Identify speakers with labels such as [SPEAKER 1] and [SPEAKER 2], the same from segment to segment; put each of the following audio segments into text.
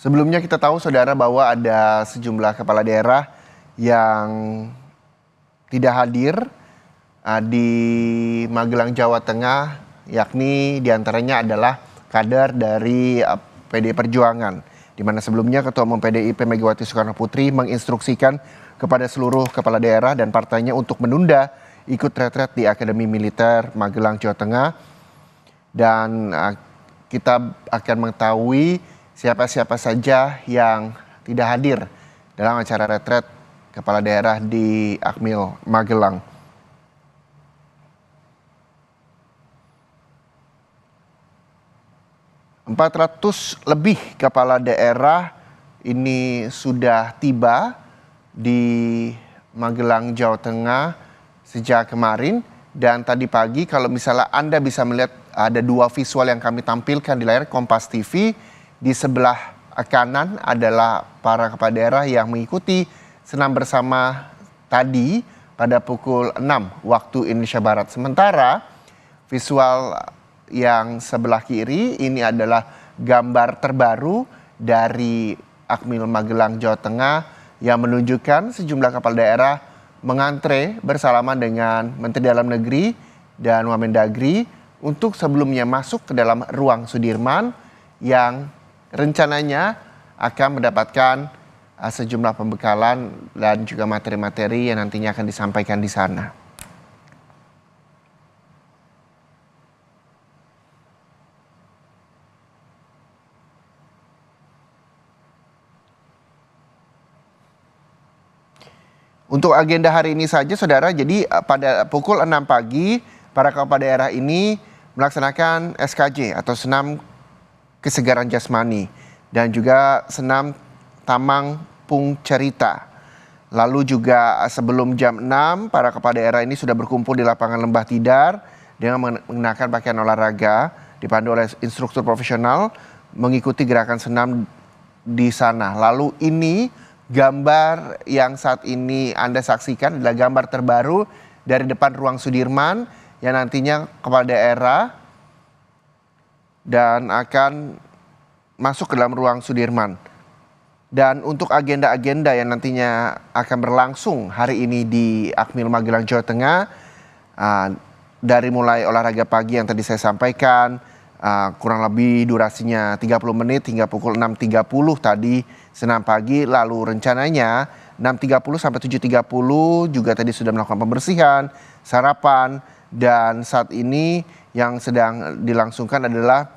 [SPEAKER 1] Sebelumnya kita tahu saudara bahwa ada sejumlah kepala daerah yang tidak hadir di Magelang, Jawa Tengah, yakni diantaranya adalah kader dari PDI Perjuangan, di mana sebelumnya Ketua Umum PDIP Megawati Soekarno Putri menginstruksikan kepada seluruh kepala daerah dan partainya untuk menunda ikut retret di Akademi Militer Magelang, Jawa Tengah. Dan kita akan mengetahui siapa-siapa saja yang tidak hadir dalam acara retret kepala daerah di Akmil Magelang. Empat 400 lebih kepala daerah ini sudah tiba di Magelang, Jawa Tengah sejak kemarin. Dan tadi pagi kalau misalnya Anda bisa melihat ada dua visual yang kami tampilkan di layar Kompas TV. Di sebelah kanan adalah para kepala daerah yang mengikuti senam bersama tadi pada pukul 6 waktu Indonesia Barat. Sementara visual yang sebelah kiri ini adalah gambar terbaru dari Akmil Magelang, Jawa Tengah yang menunjukkan sejumlah kepala daerah mengantre bersalaman dengan Menteri Dalam Negeri dan Wamendagri untuk sebelumnya masuk ke dalam ruang Sudirman yang rencananya akan mendapatkan sejumlah pembekalan dan juga materi-materi yang nantinya akan disampaikan di sana. Untuk agenda hari ini saja saudara, jadi pada pukul 6 pagi para kepala daerah ini melaksanakan SKJ atau senam kesegaran jasmani dan juga senam tamang pung cerita. Lalu juga sebelum jam 6 para kepala daerah ini sudah berkumpul di lapangan Lembah Tidar dengan mengenakan pakaian olahraga dipandu oleh instruktur profesional mengikuti gerakan senam di sana. Lalu ini gambar yang saat ini Anda saksikan adalah gambar terbaru dari depan ruang Sudirman yang nantinya kepala daerah dan akan masuk ke dalam ruang Sudirman. Dan untuk agenda-agenda yang nantinya akan berlangsung hari ini di Akmil Magelang, Jawa Tengah, dari mulai olahraga pagi yang tadi saya sampaikan, kurang lebih durasinya 30 menit hingga pukul 6.30 tadi senam pagi. Lalu rencananya 6.30 sampai 7.30 juga tadi sudah melakukan pembersihan, sarapan, dan saat ini yang sedang dilangsungkan adalah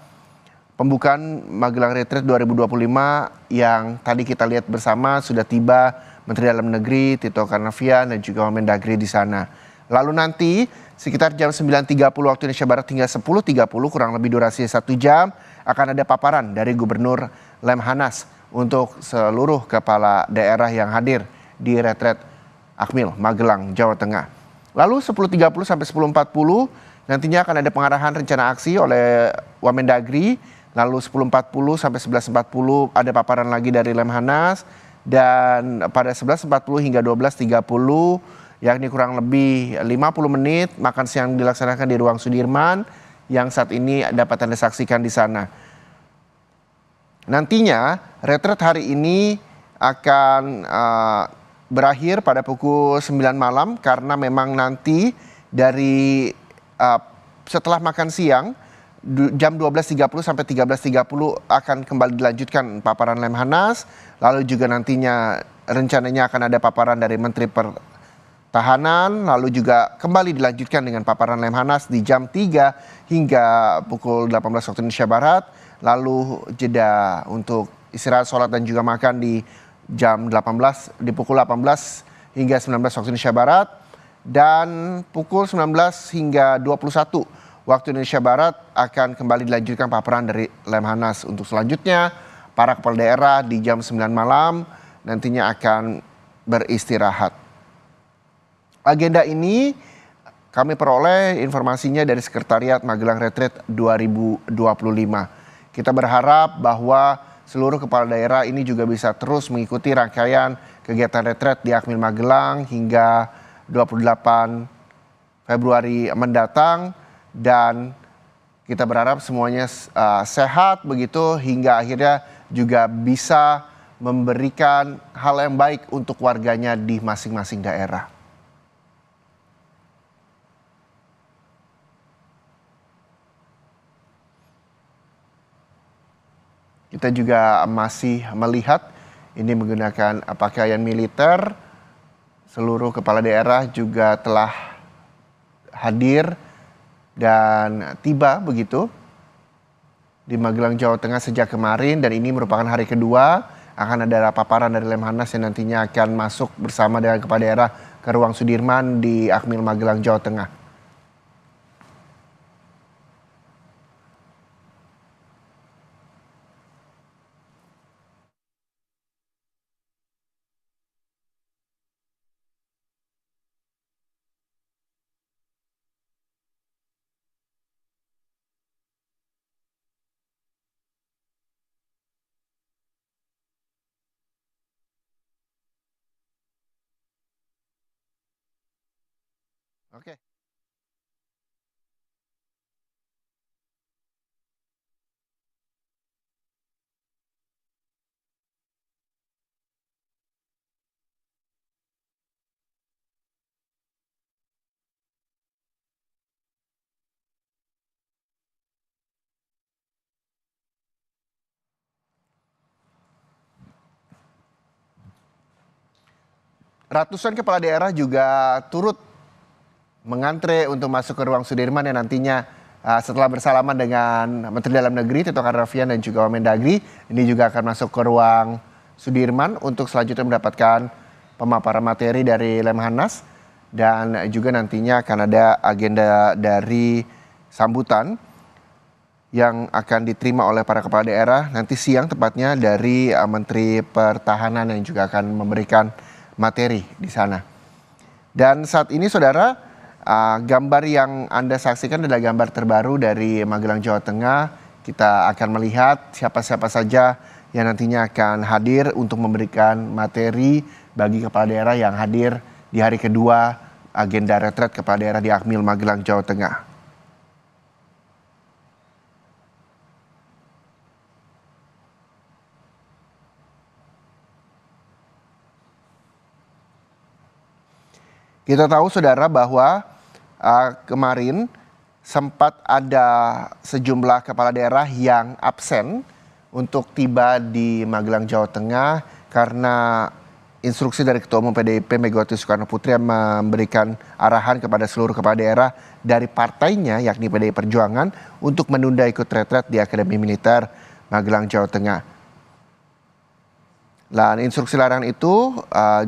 [SPEAKER 1] pembukaan Magelang Retreat 2025 yang tadi kita lihat bersama sudah tiba Menteri Dalam Negeri Tito Karnavian dan juga Wamendagri di sana. Lalu nanti sekitar jam 9.30 waktu Indonesia Barat hingga 10.30 kurang lebih durasi 1 jam akan ada paparan dari Gubernur Lemhanas untuk seluruh kepala daerah yang hadir di retret Akmil Magelang, Jawa Tengah. Lalu 10.30 sampai 10.40 nantinya akan ada pengarahan rencana aksi oleh Wamendagri. Lalu 10.40 sampai 11.40 ada paparan lagi dari Lemhanas. Dan pada 11.40 hingga 12.30 yakni kurang lebih 50 menit makan siang dilaksanakan di ruang Sudirman yang saat ini dapat Anda saksikan di sana. Nantinya retret hari ini akan berakhir pada pukul 9 malam karena memang nanti dari setelah makan siang jam 12.30 sampai 13.30 akan kembali dilanjutkan paparan Lemhanas. Lalu juga nantinya rencananya akan ada paparan dari Menteri Pertahanan, lalu juga kembali dilanjutkan dengan paparan Lemhanas di jam 3 hingga pukul 18 waktu Indonesia Barat. Lalu jeda untuk istirahat, sholat dan juga makan di jam 18, di pukul 18 hingga 19 waktu Indonesia Barat. Dan pukul 19 hingga 21 waktu Indonesia Barat akan kembali dilanjutkan paparan dari Lemhanas. Untuk selanjutnya para kepala daerah di jam 9 malam nantinya akan beristirahat. Agenda ini kami peroleh informasinya dari Sekretariat Magelang Retreat 2025. Kita berharap bahwa seluruh kepala daerah ini juga bisa terus mengikuti rangkaian kegiatan retret di Akmil Magelang hingga 28 Februari mendatang. Dan kita berharap semuanya sehat begitu hingga akhirnya juga bisa memberikan hal yang baik untuk warganya di masing-masing daerah. Kita juga masih melihat ini menggunakan pakaian militer. Seluruh kepala daerah juga telah hadir dan tiba begitu di Magelang, Jawa Tengah sejak kemarin, dan ini merupakan hari kedua. Akan ada paparan dari Lemhanas yang nantinya akan masuk bersama dengan kepala daerah ke ruang Sudirman di Akmil Magelang, Jawa Tengah. Oke. Ratusan kepala daerah juga turut mengantre untuk masuk ke ruang Sudirman yang nantinya setelah bersalaman dengan Menteri Dalam Negeri Tito Karnavian dan juga Wamendagri, ini juga akan masuk ke ruang Sudirman untuk selanjutnya mendapatkan pemaparan materi dari Lemhanas, dan juga nantinya akan ada agenda dari sambutan yang akan diterima oleh para kepala daerah nanti siang tepatnya dari Menteri Pertahanan yang juga akan memberikan materi di sana. Dan saat ini saudara, gambar yang Anda saksikan adalah gambar terbaru dari Magelang, Jawa Tengah. Kita akan melihat siapa-siapa saja yang nantinya akan hadir untuk memberikan materi bagi kepala daerah yang hadir di hari kedua agenda retret kepala daerah di Akmil Magelang, Jawa Tengah. Kita tahu saudara bahwa kemarin sempat ada sejumlah kepala daerah yang absen untuk tiba di Magelang, Jawa Tengah karena instruksi dari Ketua Umum PDIP Megawati Soekarno Putri yang memberikan arahan kepada seluruh kepala daerah dari partainya yakni PDI Perjuangan untuk menunda ikut retret di Akademi Militer Magelang, Jawa Tengah. Dan instruksi larangan itu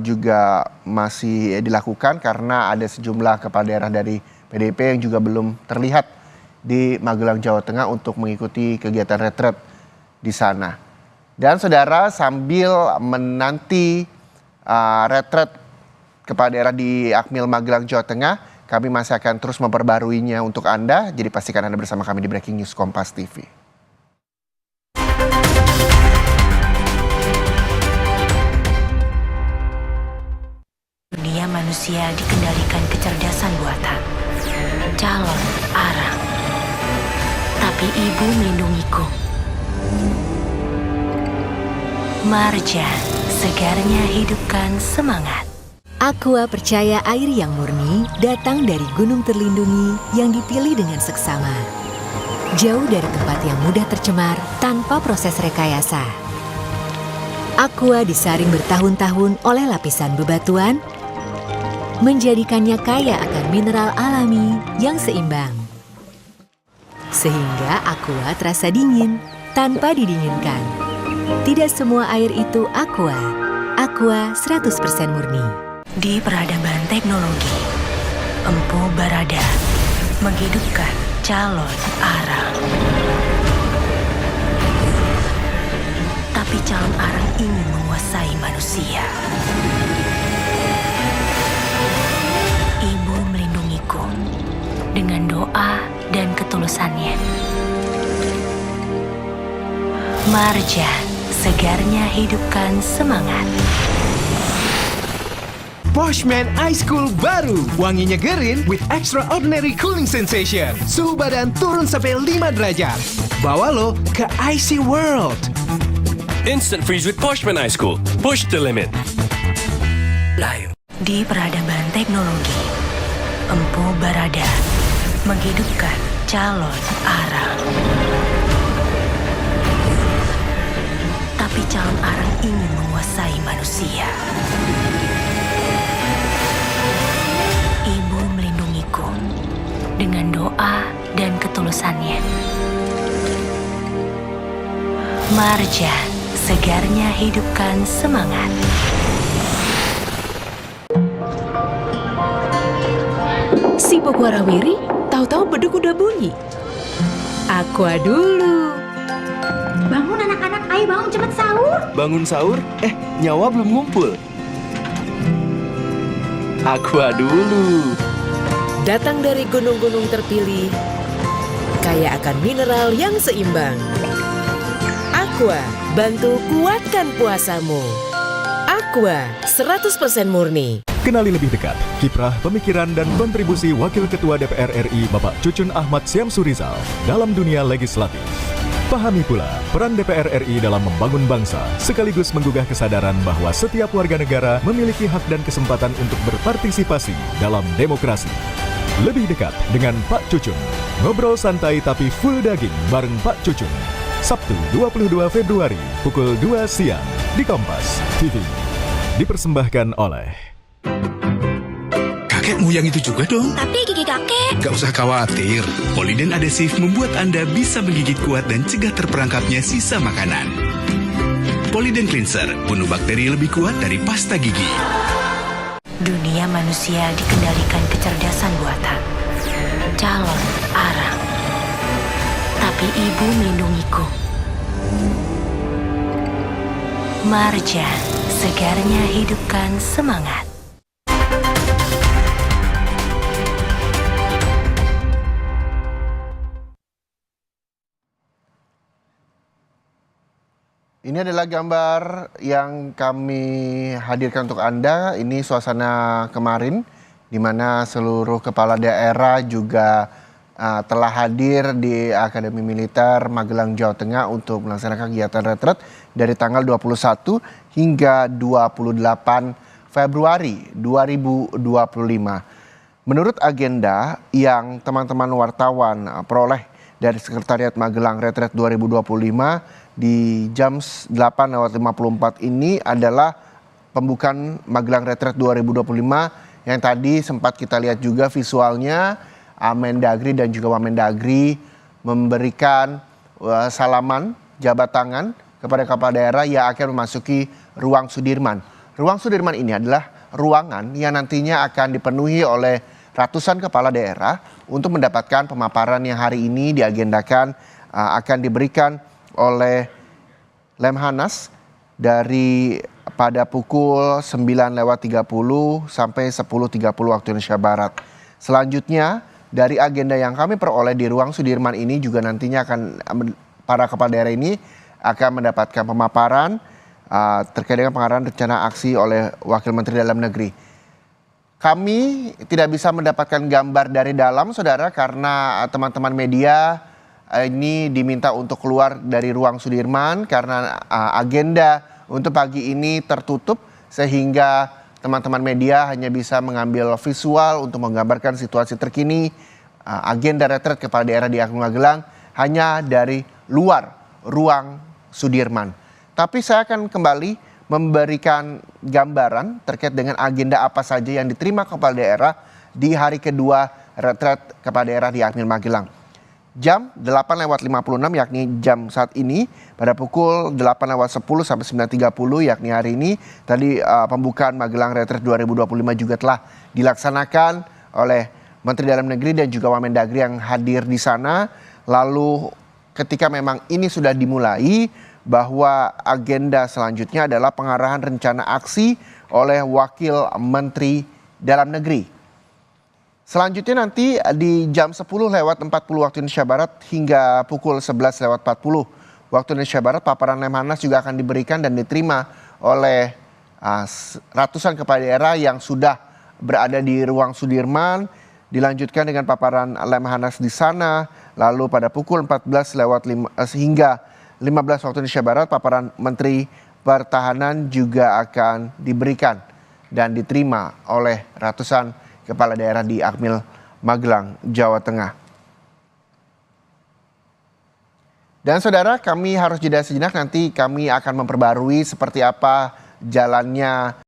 [SPEAKER 1] juga masih dilakukan karena ada sejumlah kepala daerah dari PDIP yang juga belum terlihat di Magelang, Jawa Tengah untuk mengikuti kegiatan retret di sana. Dan saudara, sambil menanti retret kepala daerah di Akmil Magelang, Jawa Tengah, kami masih akan terus memperbaruinya untuk Anda. Jadi pastikan Anda bersama kami di Breaking News Kompas TV.
[SPEAKER 2] Dunia manusia dikendalikan kecerdasan buatan. Calon arang. Tapi ibu melindungiku. Marjan, segarnya hidupkan semangat.
[SPEAKER 3] Aqua percaya air yang murni datang dari gunung terlindungi yang dipilih dengan seksama. Jauh dari tempat yang mudah tercemar tanpa proses rekayasa. Aqua disaring bertahun-tahun oleh lapisan bebatuan, menjadikannya kaya akan mineral alami yang seimbang. Sehingga aqua terasa dingin tanpa didinginkan. Tidak semua air itu aqua. Aqua 100% murni.
[SPEAKER 2] Di peradaban teknologi, Empu Barada menghidupkan calon arang. Tapi calon arang ingin menguasai manusia. Ibu melindungiku dengan doa dan ketulusannya. Marjan, segarnya hidupkan semangat.
[SPEAKER 4] Poshman Ice Cool baru, wangi nyegerin with extraordinary cooling sensation. Suhu badan turun sampai 5 derajat. Bawa lo ke Icy World.
[SPEAKER 5] Instant freeze with Poshman Ice Cool. Push the limit. Layu.
[SPEAKER 2] Di peradaban teknologi, Empu Barada menghidupkan calon arang. Tapi calon arang ingin menguasai manusia. Ibu melindungiku dengan doa dan ketulusannya. Marja, segarnya hidupkan semangat.
[SPEAKER 6] Sibuk warawiri, tahu-tahu beduk udah bunyi. Aqua dulu.
[SPEAKER 7] Bangun anak-anak, ayo bangun cepet sahur.
[SPEAKER 8] Bangun sahur? Nyawa belum ngumpul. Aqua dulu.
[SPEAKER 6] Datang dari gunung-gunung terpilih, kaya akan mineral yang seimbang. Aqua, bantu kuatkan puasamu. Aqua, 100% murni.
[SPEAKER 9] Kenali lebih dekat kiprah, pemikiran, dan kontribusi Wakil Ketua DPR RI Bapak Cucun Ahmad Syamsurizal dalam dunia legislatif. Pahami pula peran DPR RI dalam membangun bangsa, sekaligus menggugah kesadaran bahwa setiap warga negara memiliki hak dan kesempatan untuk berpartisipasi dalam demokrasi. Lebih dekat dengan Pak Cucun. Ngobrol santai tapi full daging bareng Pak Cucun. Sabtu 22 Februari pukul 2 siang di Kompas TV. Dipersembahkan oleh
[SPEAKER 10] kakekmu yang itu juga dong.
[SPEAKER 7] Tapi gigi kakek.
[SPEAKER 10] Gak usah khawatir. Poliden Adhesive membuat Anda bisa menggigit kuat dan cegah terperangkapnya sisa makanan. Poliden Cleanser, bunuh bakteri lebih kuat dari pasta gigi.
[SPEAKER 2] Dunia manusia dikendalikan kecerdasan buatan. Calon arang. Tapi ibu melindungiku. Marja, segarnya hidupkan semangat.
[SPEAKER 1] Ini adalah gambar yang kami hadirkan untuk Anda. Ini suasana kemarin, di mana seluruh kepala daerah juga telah hadir di Akademi Militer Magelang, Jawa Tengah untuk melaksanakan kegiatan retret dari tanggal 21 hingga 28 Februari 2025. Menurut agenda yang teman-teman wartawan peroleh dari Sekretariat Magelang Retret 2025, di jam 8.54 ini adalah pembukaan Magelang Retret 2025 yang tadi sempat kita lihat juga visualnya. Mendagri dan juga Wamendagri memberikan salaman jabat tangan kepada kepala daerah yang akan memasuki ruang Sudirman. Ruang Sudirman ini adalah ruangan yang nantinya akan dipenuhi oleh ratusan kepala daerah untuk mendapatkan pemaparan yang hari ini diagendakan akan diberikan oleh Lemhanas dari pada pukul 9.30 sampai 10.30 waktu Indonesia Barat. Selanjutnya dari agenda yang kami peroleh di ruang Sudirman ini juga nantinya akan para kepala daerah ini akan mendapatkan pemaparan terkait dengan pengarahan rencana aksi oleh Wakil Menteri Dalam Negeri. Kami tidak bisa mendapatkan gambar dari dalam, saudara, karena teman-teman media ini diminta untuk keluar dari ruang Sudirman karena agenda untuk pagi ini tertutup, sehingga teman-teman media hanya bisa mengambil visual untuk menggambarkan situasi terkini agenda retret kepala daerah di Akademi Magelang hanya dari luar ruang Sudirman. Tapi saya akan kembali memberikan gambaran terkait dengan agenda apa saja yang diterima kepala daerah di hari kedua retret kepala daerah di Akademi Magelang. Jam 8.56 yakni jam saat ini, pada pukul 8.10 sampai 9.30 yakni hari ini. Tadi pembukaan Magelang Retret 2025 juga telah dilaksanakan oleh Menteri Dalam Negeri dan juga Wamendagri yang hadir di sana. Lalu ketika memang ini sudah dimulai, bahwa agenda selanjutnya adalah pengarahan rencana aksi oleh Wakil Menteri Dalam Negeri. Selanjutnya nanti di jam 10.40 waktu Indonesia Barat hingga pukul 11.40 waktu Indonesia Barat, paparan Lemhanas juga akan diberikan dan diterima oleh ratusan kepala daerah yang sudah berada di ruang Sudirman. Dilanjutkan dengan paparan Lemhanas di sana, lalu pada pukul 14.05 hingga 15 waktu Indonesia Barat, paparan Menteri Pertahanan juga akan diberikan dan diterima oleh ratusan kepala daerah di Akmil Magelang, Jawa Tengah. Dan saudara, kami harus jeda sejenak, nanti kami akan memperbarui seperti apa jalannya